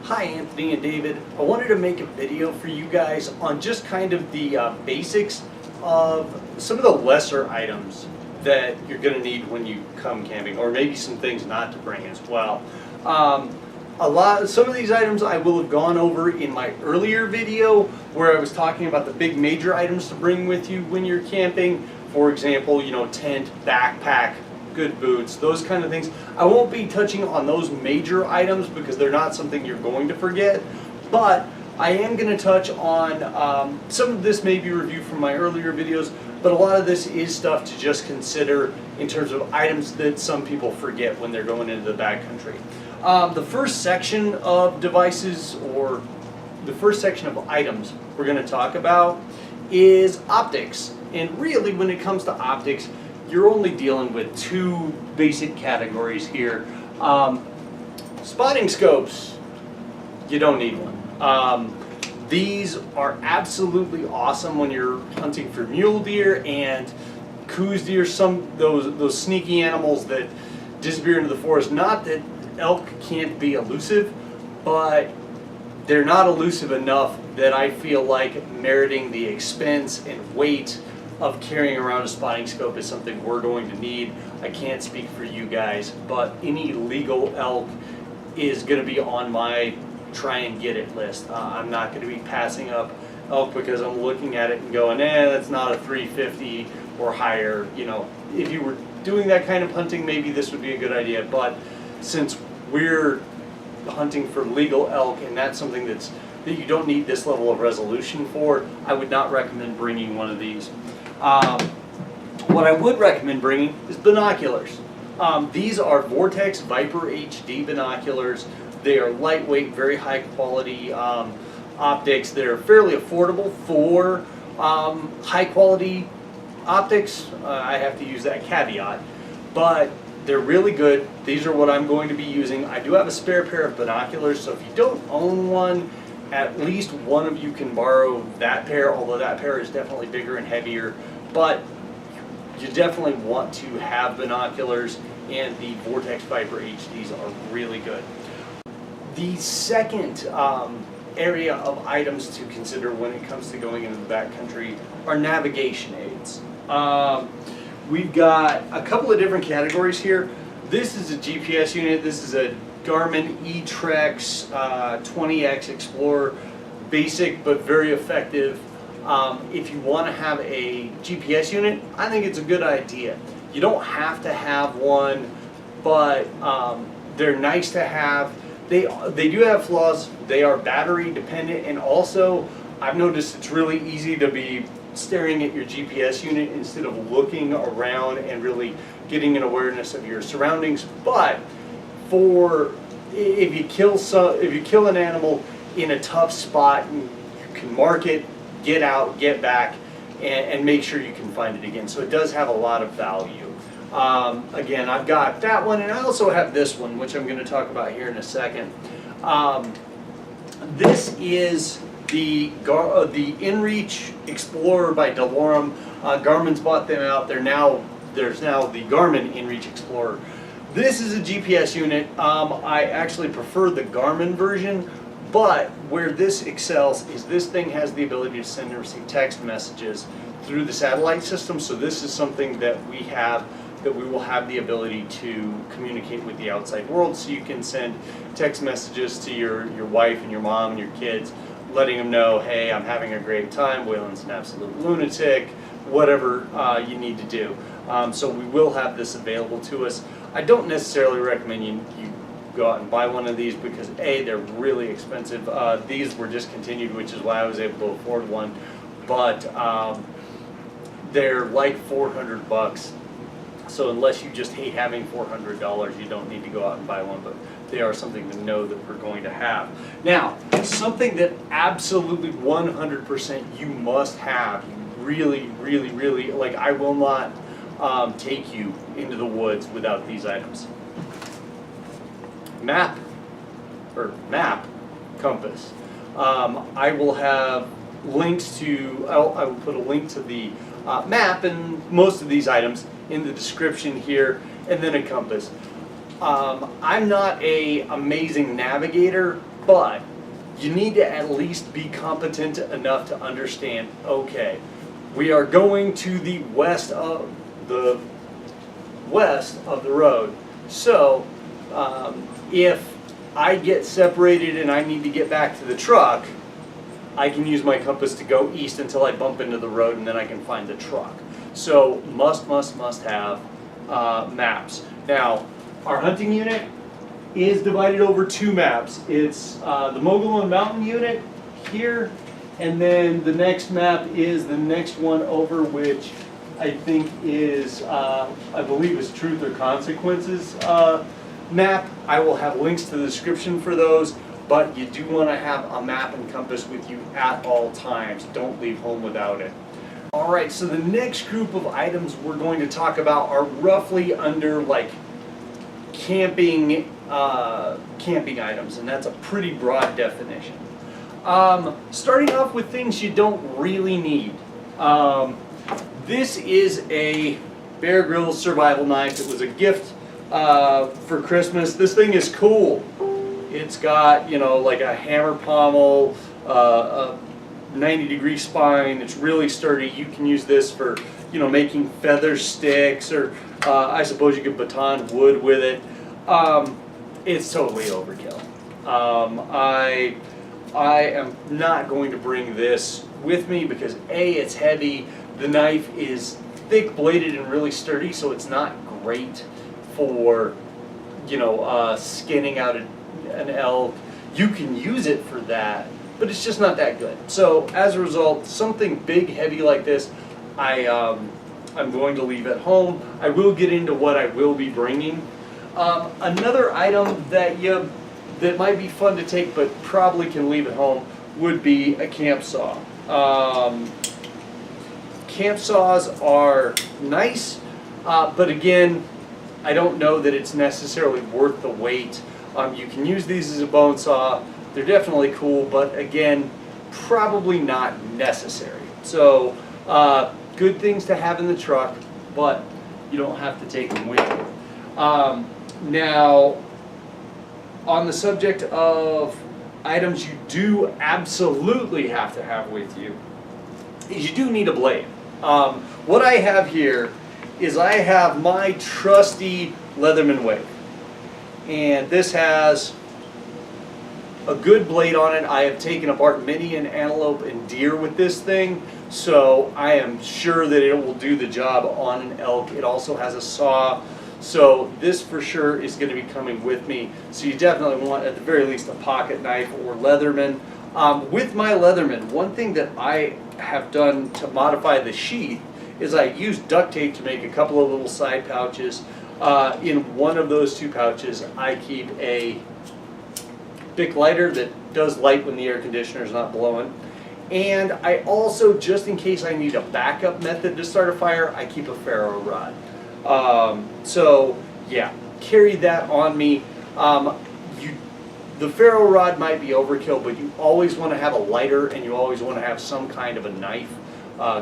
Hi Anthony and David. I wanted to make a video for you guys on just kind of the basics of some of the lesser items that you're going to need when you come camping, or maybe some things not to bring as well. Some of these items I will have gone over in my earlier video where I was talking about the big major items to bring with you when you're camping. For example, tent, backpack, good boots, those kind of things. I won't be touching on those major items because they're not something you're going to forget, but I am going to touch on some of this may be reviewed from my earlier videos, but a lot of this is stuff to just consider in terms of items that some people forget when they're going into the backcountry. The first section of devices, or the first section of items we're going to talk about is optics. And really, when it comes to optics, you're only dealing with two basic categories here. Spotting scopes, you don't need one. These are absolutely awesome when you're hunting for mule deer and coos deer, those sneaky animals that disappear into the forest. Not that elk can't be elusive, but they're not elusive enough that I feel like meriting the expense and weight of carrying around a spotting scope is something we're going to need. I can't speak for you guys, but any legal elk is going to be on my try and get it list. I'm not going to be passing up elk because I'm looking at it and going, that's not a 350 or higher. If you were doing that kind of hunting, maybe this would be a good idea, but since we're hunting for legal elk and that's something that you don't need this level of resolution for, I would not recommend bringing one of these. What I would recommend bringing is binoculars. These are Vortex Viper HD binoculars. They are lightweight, very high quality optics. They're fairly affordable for high quality optics. I have to use that caveat, but they're really good. These are what I'm going to be using. I do have a spare pair of binoculars, so if you don't own one, at least one of you can borrow that pair, although that pair is definitely bigger and heavier. But you definitely want to have binoculars, and the Vortex Viper HDs are really good. The second area of items to consider when it comes to going into the backcountry are navigation aids. We've got a couple of different categories here. This is a GPS unit. This is a Garmin eTrex 20X Explorer, basic but very effective. If you want to have a GPS unit, I think it's a good idea. You don't have to have one, but they're nice to have. They do have flaws. They are battery dependent, and also I've noticed it's really easy to be staring at your GPS unit instead of looking around and really getting an awareness of your surroundings. But if you kill an animal in a tough spot, you can mark it, get out, get back, and make sure you can find it again. So it does have a lot of value. Again, I've got that one, and I also have this one, which I'm going to talk about here in a second. This is the InReach Explorer by DeLorme. Garmin's bought them out. There's now the Garmin InReach Explorer. This is a GPS unit. I actually prefer the Garmin version, but where this excels is this thing has the ability to send and receive text messages through the satellite system. So this is something that we will have the ability to communicate with the outside world. So you can send text messages to your wife and your mom and your kids, letting them know, hey, I'm having a great time, Waylon's an absolute lunatic, whatever you need to do. So we will have this available to us. I don't necessarily recommend you go out and buy one of these because A, they're really expensive. These were discontinued, which is why I was able to afford one, but they're like $400. So unless you just hate having $400, you don't need to go out and buy one, but they are something to know that we're going to have. Now, something that absolutely 100% you must have, you really, really, really, like I will not take you into the woods without these items. Map, compass. I will have links to, I will put a link to the map and most of these items in the description here, and then a compass. I'm not an amazing navigator, but you need to at least be competent enough to understand, okay, we are going to the west of the road. So if I get separated and I need to get back to the truck, I can use my compass to go east until I bump into the road, and then I can find the truck. So must have maps. Now, our hunting unit is divided over 2 maps. It's the Mogul and Mountain unit here, and then the next map is the next one over, which I think is, I believe is Truth or Consequences map. I will have links to the description for those, but you do want to have a map and compass with you at all times. Don't leave home without it. All right, so the next group of items we're going to talk about are roughly under like camping items, and that's a pretty broad definition. Starting off with things you don't really need. This is a Bear Grylls survival knife. It was a gift for Christmas. This thing is cool. It's got, you know, like a hammer pommel, a 90-degree spine. It's really sturdy. You can use this for, you know, making feather sticks, or I suppose you could baton wood with it. It's totally overkill. I am not going to bring this with me because A, it's heavy. The knife is thick bladed and really sturdy, so it's not great for, you know, skinning out an elk. You can use it for that, but it's just not that good. So as a result, something big, heavy like this, I'm going to leave at home. I will get into what I will be bringing. Another item that might be fun to take but probably can leave at home would be a camp saw. Camp saws are nice, but again, I don't know that it's necessarily worth the weight. You can use these as a bone saw. They're definitely cool, but again, probably not necessary. So good things to have in the truck, but you don't have to take them with you. Now, on the subject of items you do absolutely have to have with you, is you do need a blade. What I have here is I have my trusty Leatherman Wave, and this has a good blade on it. I have taken apart many an antelope and deer with this thing, so I am sure that it will do the job on an elk. It also has a saw, so this for sure is going to be coming with me. So you definitely want, at the very least, a pocket knife or Leatherman. With my Leatherman, one thing that I have done to modify the sheath is I use duct tape to make a couple of little side pouches. In one of those 2 pouches, I keep a Bic lighter that does light when the air conditioner is not blowing. And I also, just in case I need a backup method to start a fire, I keep a Fero rod. So yeah, carry that on me. The Fero rod might be overkill, but you always want to have a lighter, and you always want to have some kind of a knife,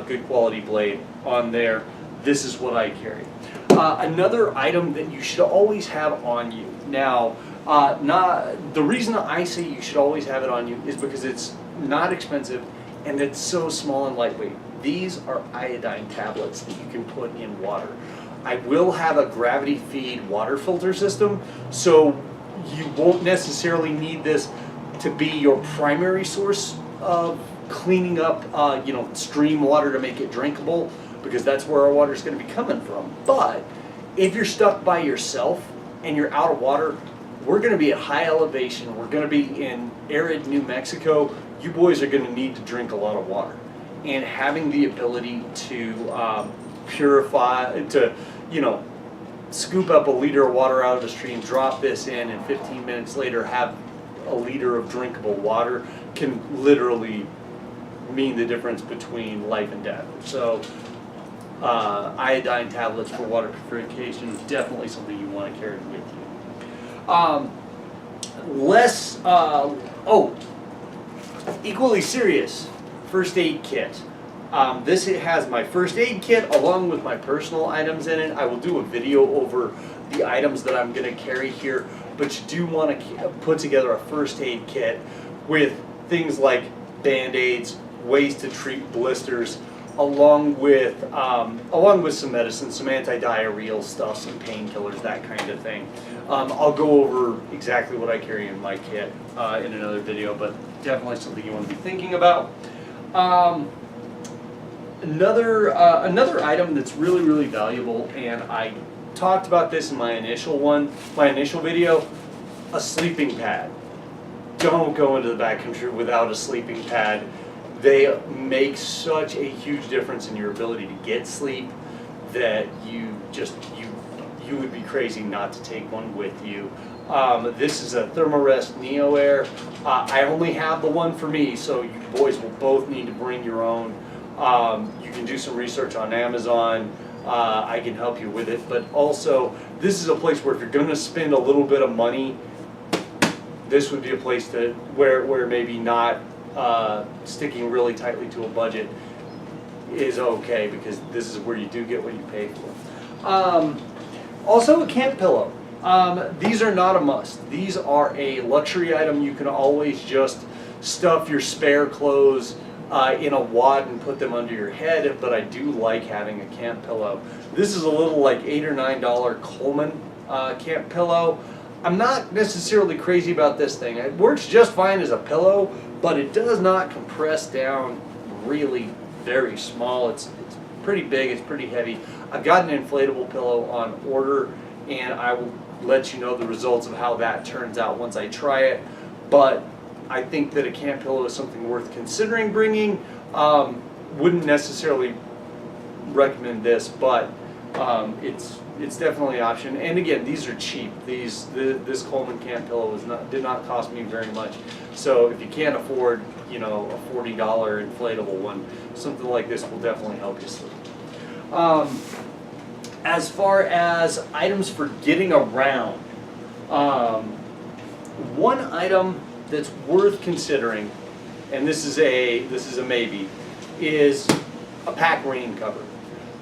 good quality blade on there. This is what I carry. Another item that you should always have on you. Now, the reason I say you should always have it on you is because it's not expensive and it's so small and lightweight. These are iodine tablets that you can put in water. I will have a gravity feed water filter system, so you won't necessarily need this to be your primary source of cleaning up, stream water to make it drinkable, because that's where our water is going to be coming from. But if you're stuck by yourself and you're out of water, we're going to be at high elevation. We're going to be in arid New Mexico. You boys are going to need to drink a lot of water. And having the ability to purify, to, scoop up a liter of water out of the stream, drop this in, and 15 minutes later have a liter of drinkable water can literally mean the difference between life and death. So iodine tablets for water purification is definitely something you want to carry with you. Equally serious, first aid kit. This has my first aid kit along with my personal items in it. I will do a video over the items that I'm going to carry here, but you do want to put together a first aid kit with things like Band-Aids, ways to treat blisters, along with some medicine, some anti-diarrheal stuff, some painkillers, that kind of thing. I'll go over exactly what I carry in my kit in another video, but definitely something you want to be thinking about. Another item that's really, really valuable, and I talked about this in my initial video, a sleeping pad. Don't go into the backcountry without a sleeping pad. They make such a huge difference in your ability to get sleep that you would be crazy not to take one with you. This is a Thermorest Neo Air. I only have the one for me, so you boys will both need to bring your own. You can do some research on Amazon. I can help you with it, but also this is a place where if you're going to spend a little bit of money, this would be a place where maybe not sticking really tightly to a budget is okay, because this is where you do get what you pay for. Also, a camp pillow. These are not a must. These are a luxury item. You can always just stuff your spare clothes in a wad and put them under your head, but I do like having a camp pillow. This is a little like $8 or $9 Coleman camp pillow. I'm not necessarily crazy about this thing. It works just fine as a pillow, but it does not compress down really very small. It's pretty big, it's pretty heavy. I've got an inflatable pillow on order, and I will let you know the results of how that turns out once I try it. But I think that a camp pillow is something worth considering bringing. Wouldn't necessarily recommend this, but it's definitely an option. And again, these are cheap. This Coleman camp pillow did not cost me very much. So if you can't afford, a $40 inflatable one, something like this will definitely help you sleep. As far as items for getting around, one item that's worth considering, and this is a maybe, is a pack rain cover.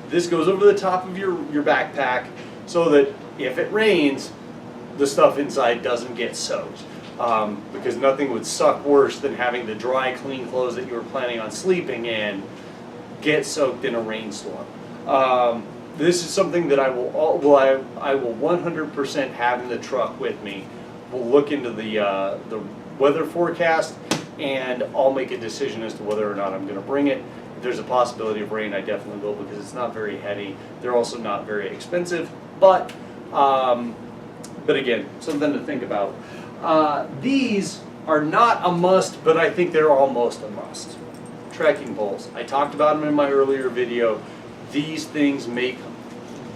This goes over the top of your backpack so that if it rains, the stuff inside doesn't get soaked. Because nothing would suck worse than having the dry, clean clothes that you were planning on sleeping in get soaked in a rainstorm. This is something that I will 100% have in the truck with me. We'll look into the weather forecast, and I'll make a decision as to whether or not I'm going to bring it. If there's a possibility of rain, I definitely will, because it's not very heavy. They're also not very expensive, but again, something to think about. These are not a must, but I think they're almost a must. Trekking poles. I talked about them in my earlier video. These things make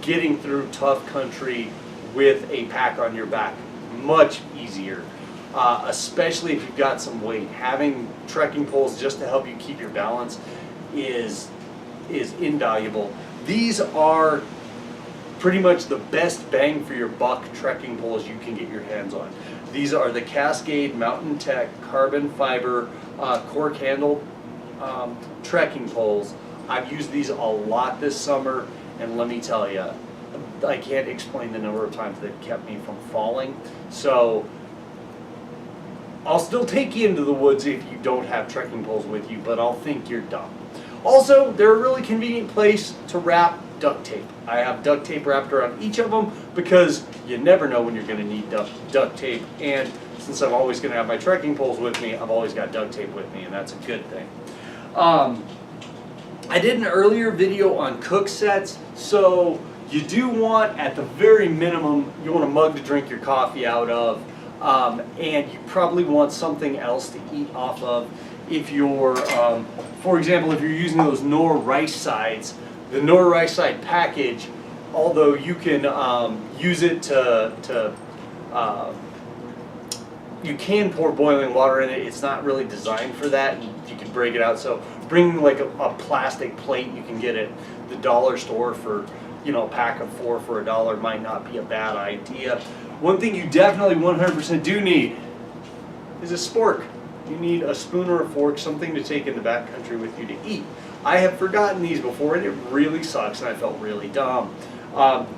getting through tough country with a pack on your back much easier, especially if you've got some weight. Having trekking poles just to help you keep your balance is invaluable. These are pretty much the best bang for your buck trekking poles you can get your hands on. These are the Cascade Mountain Tech carbon fiber cork handle trekking poles. I've used these a lot this summer, and let me tell you, I can't explain the number of times they've kept me from falling. So I'll still take you into the woods if you don't have trekking poles with you, but I'll think you're dumb. Also, they're a really convenient place to wrap duct tape. I have duct tape wrapped around each of them because you never know when you're going to need duct tape, and since I'm always going to have my trekking poles with me, I've always got duct tape with me, and that's a good thing. I did an earlier video on cook sets, so you do want, at the very minimum, you want a mug to drink your coffee out of, and you probably want something else to eat off of. If you're, for example, if you're using those Knorr rice sides, the Knorr rice side package, although you can use it you can pour boiling water in it, it's not really designed for that. You can break it out. So bring like a plastic plate you can get at the dollar store for, a pack of 4 for $1 might not be a bad idea. One thing you definitely 100% do need is a spork. You need a spoon or a fork, something to take in the backcountry with you to eat. I have forgotten these before, and it really sucks, and I felt really dumb.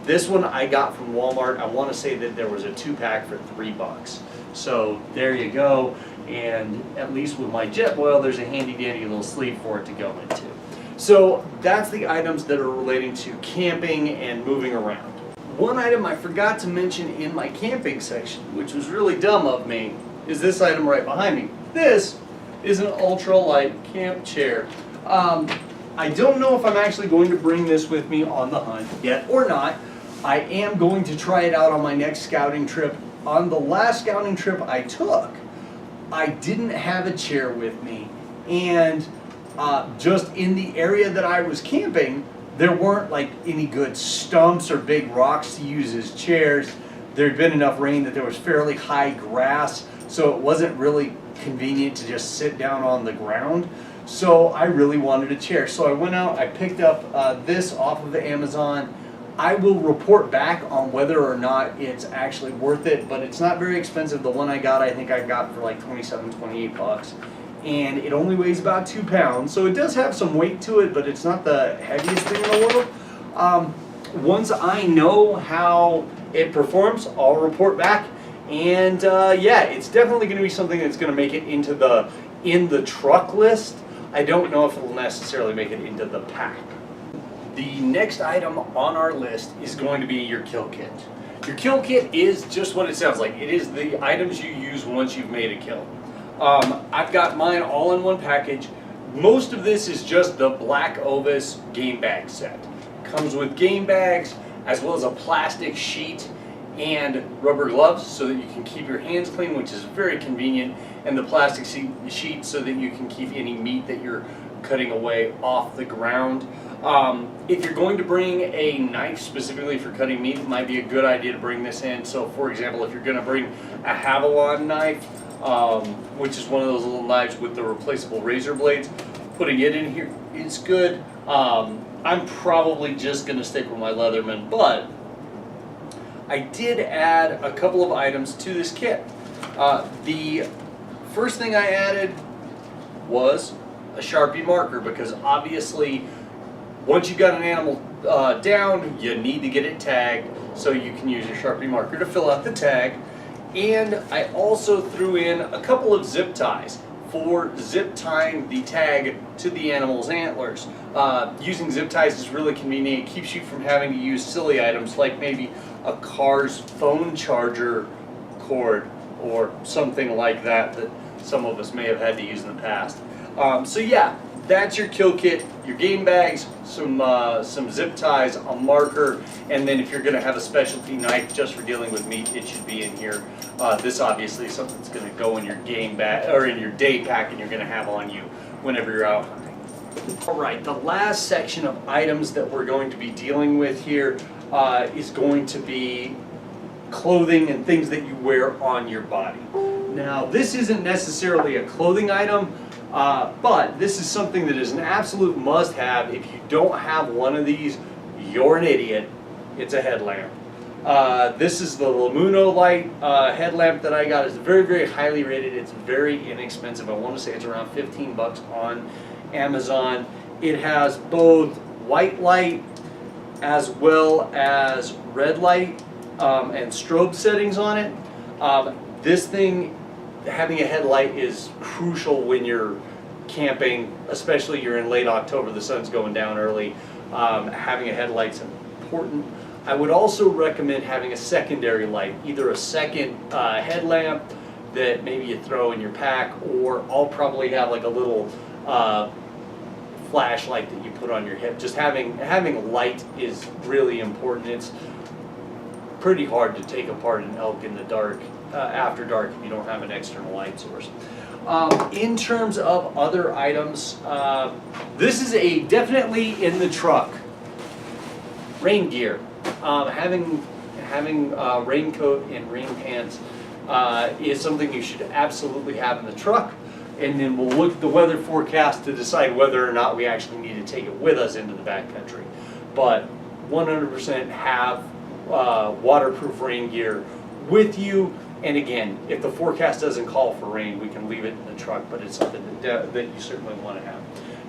This one I got from Walmart. I want to say that there was a 2-pack for $3. So there you go. And at least with my Jetboil, there's a handy dandy little sleeve for it to go into. So that's the items that are relating to camping and moving around. One item I forgot to mention in my camping section, which was really dumb of me, is this item right behind me. This is an ultralight camp chair. I don't know if I'm actually going to bring this with me on the hunt yet or not. I am going to try it out on my next scouting trip. On the last scouting trip I took, I didn't have a chair with me, and just in the area that I was camping, there weren't like any good stumps or big rocks to use as chairs. There had been enough rain that there was fairly high grass, so it wasn't really convenient to just sit down on the ground. So I really wanted a chair. So I went out, I picked up this off of the Amazon. I will report back on whether or not it's actually worth it, but it's not very expensive. The one I got, I think I got for like 27, 28 bucks. And it only weighs about 2 pounds, so it does have some weight to it, but it's not the heaviest thing in the world. Once I know how it performs, I'll report back. And yeah, it's definitely going to be something that's going to make it into the truck list. I don't know if it will necessarily make it into the pack. The next item on our list is going to be your kill kit. Your kill kit is just what it sounds like. It is the items you use once you've made a kill. I've got mine all in one package. Most of this is just the Black Ovis game bag set. Comes with game bags as well as a plastic sheet and rubber gloves so that you can keep your hands clean, which is very convenient, and the plastic sheet so that you can keep any meat that you're cutting away off the ground. If you're going to bring a knife specifically for cutting meat, it might be a good idea to bring this in. So for example, if you're going to bring a Havalon knife, which is one of those little knives with the replaceable razor blades, putting it in here is good. I'm probably just going to stick with my Leatherman, but I did add a couple of items to this kit. The first thing I added was a Sharpie marker, because obviously once you've got an animal down, you need to get it tagged, so you can use your Sharpie marker to fill out the tag. And I also threw in a couple of zip ties for zip tying the tag to the animal's antlers. Using zip ties is really convenient. It keeps you from having to use silly items like maybe a car's phone charger cord or something like that that some of us may have had to use in the past. So yeah, that's your kill kit, your game bags, some zip ties, a marker, and then if you're going to have a specialty knife just for dealing with meat, it should be in here. This obviously is something that's going to go in your game bag or in your day pack, and you're going to have on you whenever you're out hunting. All right, the last section of items that we're going to be dealing with here is going to be clothing and things that you wear on your body. Now, this isn't necessarily a clothing item, but this is something that is an absolute must-have. If you don't have one of these, you're an idiot. It's a headlamp. This is the Merino light headlamp that I got. It's very, very highly rated. It's very inexpensive. I want to say it's around 15 bucks on Amazon. It has both white light as well as red light and strobe settings on it. This thing, having a headlight is crucial when you're camping, especially you're in late October, the sun's going down early. Having a headlight's important. I would also recommend having a secondary light, either a second headlamp that maybe you throw in your pack, or I'll probably have like a little flashlight that you put on your hip. Just having light is really important. It's pretty hard to take apart an elk in the dark, after dark, if you don't have an external light source. In terms of other items, this is a definitely in the truck. Rain gear. Having raincoat and rain pants is something you should absolutely have in the truck, and then we'll look at the weather forecast to decide whether or not we actually need to take it with us into the backcountry. But 100% have waterproof rain gear with you. And again, if the forecast doesn't call for rain, we can leave it in the truck, but it's something that you certainly want to have.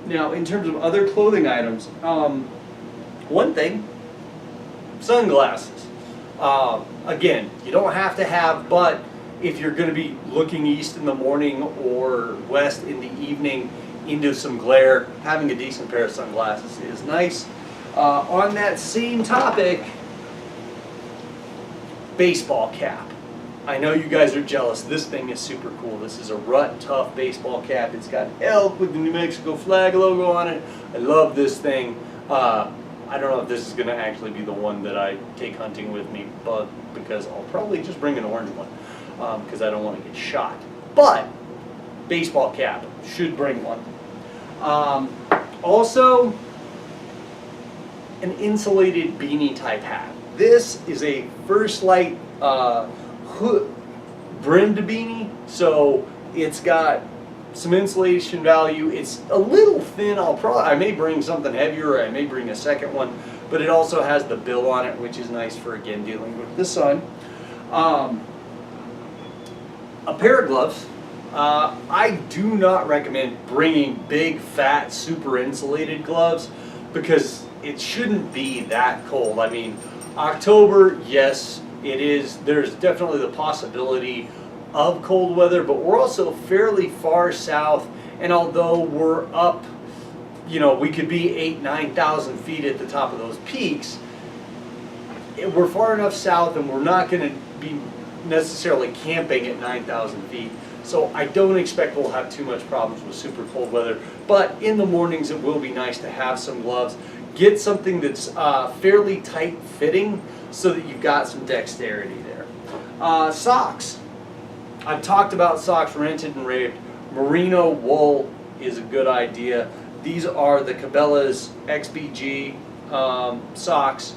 Now, in terms of other clothing items, one thing Sunglasses. Again, you don't have to have, but if you're going to be looking east in the morning or west in the evening into some glare, having a decent pair of sunglasses is nice. On that same topic, baseball cap. I know you guys are jealous. This thing is super cool. This is a Rut Tough baseball cap. It's got elk with the New Mexico flag logo on it. I love this thing. I don't know if this is going to actually be the one that I take hunting with me, but because I'll probably just bring an orange one because I don't want to get shot. But baseball cap, should bring one. Also, an insulated beanie type hat. This is a First Light hood brimmed beanie, so it's got some insulation value. It's a little thin. I may bring something heavier, or I may bring a second one, but it also has the bill on it, which is nice for, again, dealing with the sun. A pair of gloves. I do not recommend bringing big, fat, super insulated gloves because it shouldn't be that cold. I mean, October, yes, it is. There's definitely the possibility of cold weather, but we're also fairly far south, and although we're up, you know, we could be 8,000–9,000 feet at the top of those peaks, we're far enough south and we're not going to be necessarily camping at 9,000 feet, so I don't expect we'll have too much problems with super cold weather. But in the mornings it will be nice to have some gloves. Get something that's fairly tight fitting so that you've got some dexterity there. Socks. I've talked about socks, rented and raved. Merino wool is a good idea. These are the Cabela's XBG socks.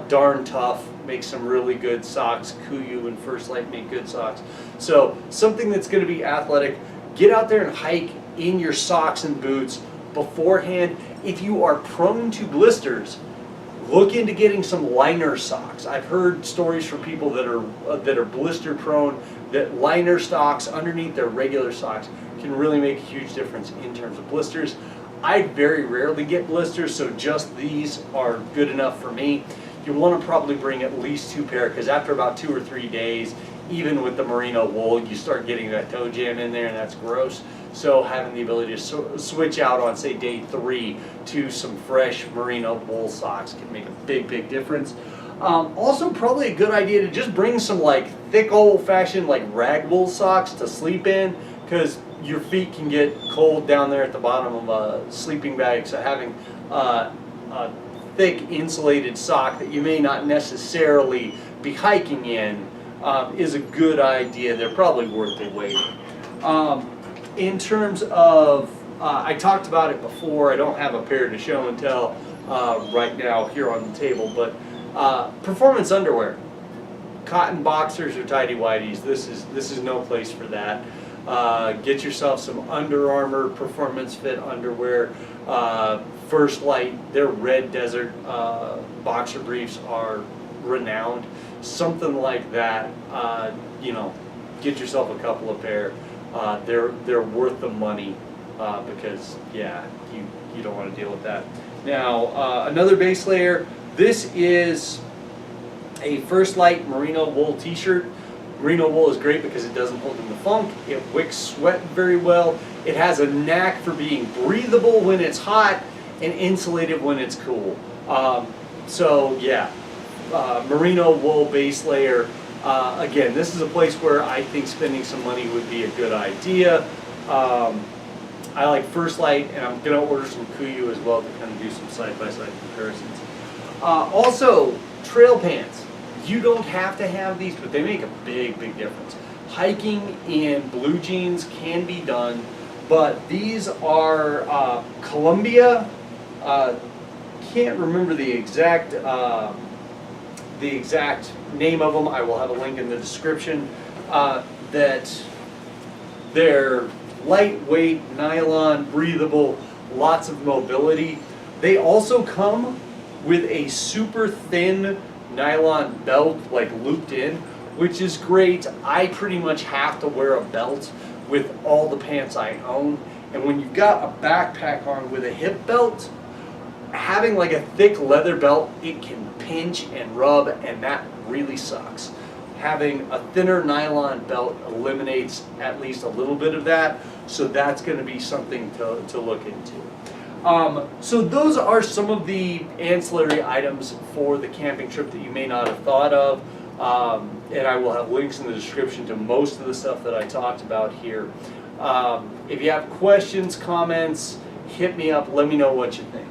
Darn Tough makes some really good socks. Kuiu and First Light make good socks. So something that's going to be athletic. Get out there and hike in your socks and boots beforehand. If you are prone to blisters, look into getting some liner socks. I've heard stories from people that are blister prone that liner socks underneath their regular socks can really make a huge difference in terms of blisters. I very rarely get blisters, so just these are good enough for me. You want to probably bring at least 2 pair because after about 2 or 3 days, even with the merino wool, you start getting that toe jam in there, and that's gross. So having the ability to switch out on, say, day 3 to some fresh merino wool socks can make a big, big difference. Also, probably a good idea to just bring some like thick, old-fashioned like rag wool socks to sleep in, because your feet can get cold down there at the bottom of a sleeping bag. So having a thick insulated sock that you may not necessarily be hiking in is a good idea. They're probably worth the wait. In terms of, I talked about it before, I don't have a pair to show and tell right now here on the table, but performance underwear. Cotton boxers or tighty-whities, this is no place for that. Get yourself some Under Armour performance fit underwear. First Light, their Red Desert boxer briefs are renowned. Something like that, you know, get yourself a couple of pair. They're worth the money because, yeah, you don't want to deal with that. Now, another base layer. This is a First Light merino wool t-shirt. Merino wool is great because it doesn't hold in the funk. It wicks sweat very well. It has a knack for being breathable when it's hot and insulated when it's cool. So yeah, merino wool base layer. Again, this is a place where I think spending some money would be a good idea. I like First Light, and I'm going to order some Kuiu as well to kind of do some side-by-side comparisons. Also, trail pants. You don't have to have these, but they make a big, big difference. Hiking in blue jeans can be done, but these are Columbia. Can't remember the exact name of them. I will have a link in the description. That they're lightweight, nylon, breathable, lots of mobility. They also come with a super thin nylon belt, like looped in, which is great. I pretty much have to wear a belt with all the pants I own, and when you've got a backpack on with a hip belt, having like a thick leather belt, it can pinch and rub, and that really sucks. Having a thinner nylon belt eliminates at least a little bit of that, so that's going to be something to look into. So those are some of the ancillary items for the camping trip that you may not have thought of, and I will have links in the description to most of the stuff that I talked about here. If you have questions, comments, hit me up, let me know what you think.